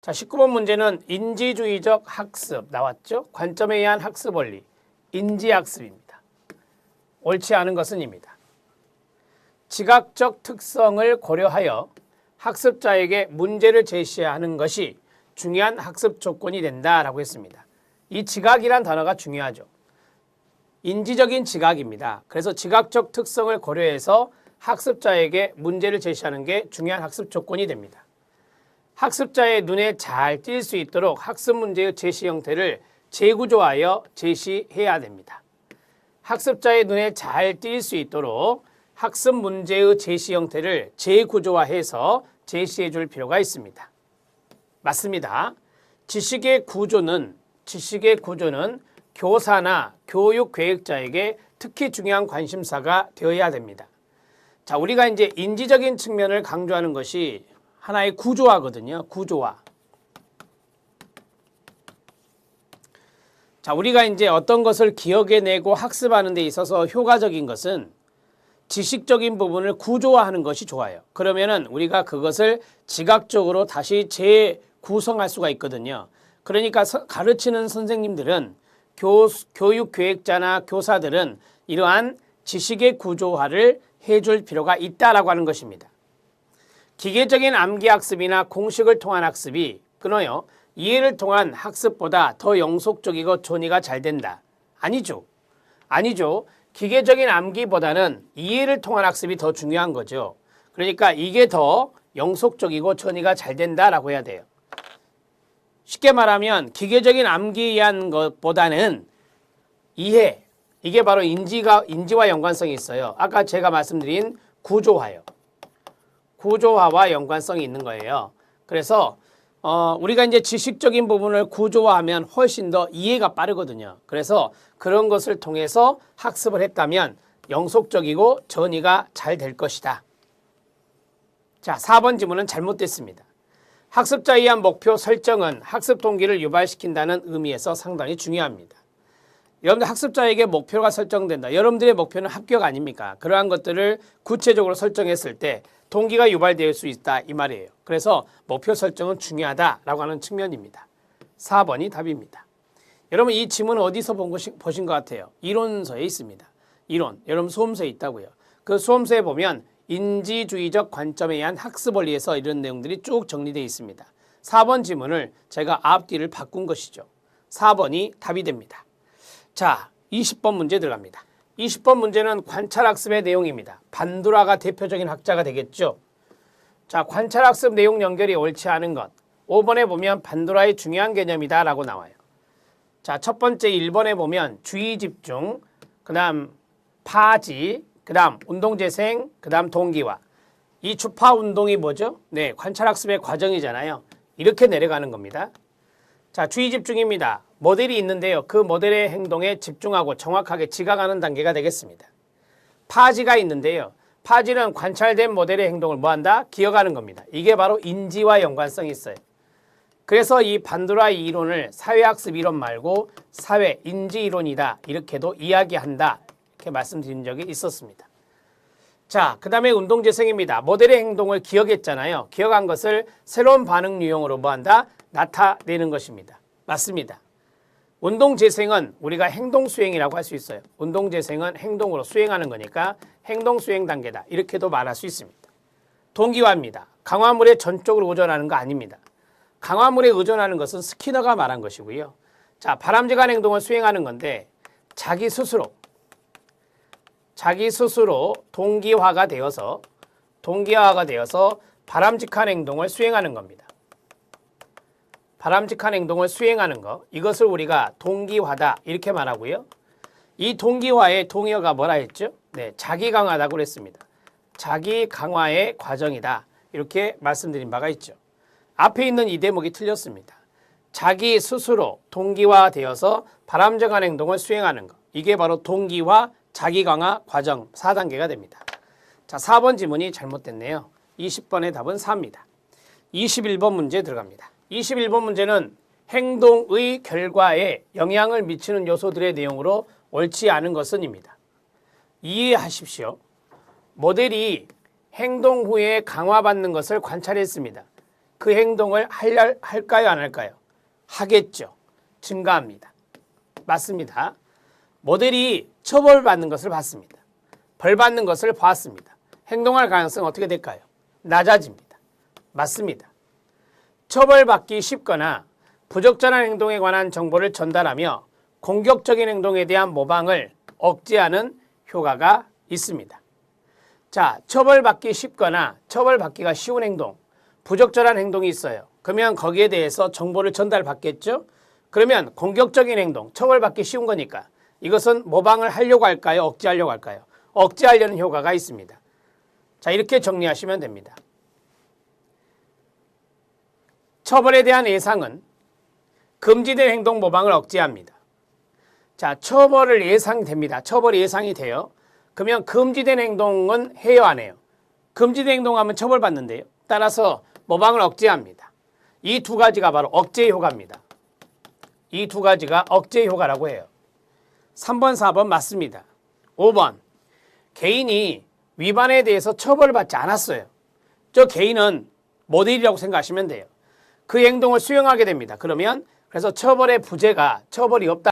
자, 19번 문제는 인지주의적 학습 나왔죠? 관점에 의한 학습 원리, 인지학습입니다. 옳지 않은 것은 입니다. 지각적 특성을 고려하여 학습자에게 문제를 제시하는 것이 중요한 학습 조건이 된다라고 했습니다. 이 지각이란 단어가 중요하죠. 인지적인 지각입니다. 그래서 지각적 특성을 고려해서 학습자에게 문제를 제시하는 게 중요한 학습 조건이 됩니다. 학습자의 눈에 잘 띌 수 있도록 학습 문제의 제시 형태를 재구조하여 제시해야 됩니다. 학습자의 눈에 잘 띌 수 있도록 학습 문제의 제시 형태를 재구조화해서 제시해 줄 필요가 있습니다. 맞습니다. 지식의 구조는 교사나 교육 계획자에게 특히 중요한 관심사가 되어야 됩니다. 자, 우리가 이제 인지적인 측면을 강조하는 것이 하나의 구조화거든요. 구조화. 자, 우리가 이제 어떤 것을 기억해내고 학습하는 데 있어서 효과적인 것은 지식적인 부분을 구조화하는 것이 좋아요. 그러면은 우리가 그것을 지각적으로 다시 재구성할 수가 있거든요. 그러니까 가르치는 선생님들은 교육 계획자나 교사들은 이러한 지식의 구조화를 해줄 필요가 있다라고 하는 것입니다. 기계적인 암기학습이나 공식을 통한 학습이 끊어요. 이해를 통한 학습보다 더 영속적이고 전이가 잘 된다. 아니죠. 기계적인 암기보다는 이해를 통한 학습이 더 중요한 거죠. 그러니까 이게 더 영속적이고 전이가 잘 된다라고 해야 돼요. 쉽게 말하면 기계적인 암기에 의한 것보다는 이해, 이게 바로 인지와 연관성이 있어요. 아까 제가 말씀드린 구조화요. 구조화와 연관성이 있는 거예요. 그래서 우리가 이제 지식적인 부분을 구조화하면 훨씬 더 이해가 빠르거든요. 그래서 그런 것을 통해서 학습을 했다면 영속적이고 전이가 잘 될 것이다. 자, 4번 지문은 잘못됐습니다. 학습자에 의한 목표 설정은 학습 동기를 유발시킨다는 의미에서 상당히 중요합니다. 여러분들 학습자에게 목표가 설정된다. 여러분들의 목표는 합격 아닙니까? 그러한 것들을 구체적으로 설정했을 때 동기가 유발될 수 있다 이 말이에요. 그래서 목표 설정은 중요하다라고 하는 측면입니다. 4번이 답입니다. 여러분 이 지문은 어디서 보신 것 같아요? 이론서에 있습니다. 이론. 여러분 수험서에 있다고요. 그 수험서에 보면 인지주의적 관점에 의한 학습 원리에서 이런 내용들이 쭉 정리되어 있습니다. 4번 지문을 제가 앞뒤를 바꾼 것이죠. 4번이 답이 됩니다. 자, 20번 문제 들어갑니다. 20번 문제는 관찰학습의 내용입니다. 반두라가 대표적인 학자가 되겠죠. 자, 관찰학습 내용 연결이 옳지 않은 것. 5번에 보면 반두라의 중요한 개념이다 라고 나와요. 자, 첫 번째 1번에 보면 주의집중, 그 다음 파지, 그 다음 운동재생, 그 다음 동기화. 이 주파 운동이 뭐죠? 네, 관찰학습의 과정이잖아요. 이렇게 내려가는 겁니다. 자, 주의집중입니다. 모델이 있는데요. 그 모델의 행동에 집중하고 정확하게 지각하는 단계가 되겠습니다. 파지가 있는데요. 파지는 관찰된 모델의 행동을 뭐한다? 기억하는 겁니다. 이게 바로 인지와 연관성이 있어요. 그래서 이 반두라의 이론을 사회학습 이론 말고 사회 인지 이론이다 이렇게도 이야기한다 이렇게 말씀드린 적이 있었습니다. 자, 그 다음에 운동재생입니다. 모델의 행동을 기억했잖아요. 기억한 것을 새로운 반응 유형으로 뭐한다? 나타내는 것입니다. 맞습니다. 운동재생은 우리가 행동수행이라고 할 수 있어요. 운동재생은 행동으로 수행하는 거니까 행동수행 단계다. 이렇게도 말할 수 있습니다. 동기화입니다. 강화물에 전적으로 의존하는 거 아닙니다. 강화물에 의존하는 것은 스키너가 말한 것이고요. 자, 바람직한 행동을 수행하는 건데 자기 스스로 동기화가 되어서 바람직한 행동을 수행하는 겁니다. 바람직한 행동을 수행하는 것, 이것을 우리가 동기화다 이렇게 말하고요. 이 동기화의 동의어가 뭐라 했죠? 네, 자기 강화다고 그랬습니다. 자기 강화의 과정이다 이렇게 말씀드린 바가 있죠. 앞에 있는 이 대목이 틀렸습니다. 자기 스스로 동기화되어서 바람직한 행동을 수행하는 것, 이게 바로 동기화 자기 강화 과정 4단계가 됩니다. 자, 4번 지문이 잘못됐네요. 20번의 답은 4입니다. 21번 문제 들어갑니다. 21번 문제는 행동의 결과에 영향을 미치는 요소들의 내용으로 옳지 않은 것은입니다. 이해하십시오. 모델이 행동 후에 강화받는 것을 관찰했습니다. 그 행동을 할까요? 안 할까요? 하겠죠. 증가합니다. 맞습니다. 모델이 처벌받는 것을 봤습니다. 벌 받는 것을 봤습니다. 행동할 가능성은 어떻게 될까요? 낮아집니다. 맞습니다. 처벌받기 쉽거나 부적절한 행동에 관한 정보를 전달하며 공격적인 행동에 대한 모방을 억제하는 효과가 있습니다. 자, 처벌받기 쉽거나 처벌받기가 쉬운 행동, 부적절한 행동이 있어요. 그러면 거기에 대해서 정보를 전달받겠죠? 그러면 공격적인 행동, 처벌받기 쉬운 거니까 이것은 모방을 하려고 할까요? 억제하려고 할까요? 억제하려는 효과가 있습니다. 자, 이렇게 정리하시면 됩니다. 처벌에 대한 예상은 금지된 행동 모방을 억제합니다. 자, 처벌을 예상됩니다. 처벌이 예상이 돼요. 그러면 금지된 행동은 해요, 안 해요? 금지된 행동하면 처벌받는데요. 따라서 모방을 억제합니다. 이 두 가지가 바로 억제 효과입니다. 이 두 가지가 억제 효과라고 해요. 3번, 4번 맞습니다. 5번, 개인이 위반에 대해서 처벌받지 않았어요. 저 개인은 모델이라고 생각하시면 돼요. 그 행동을 수행하게 됩니다. 그러면 그래서 처벌의 부재가 처벌이 없다.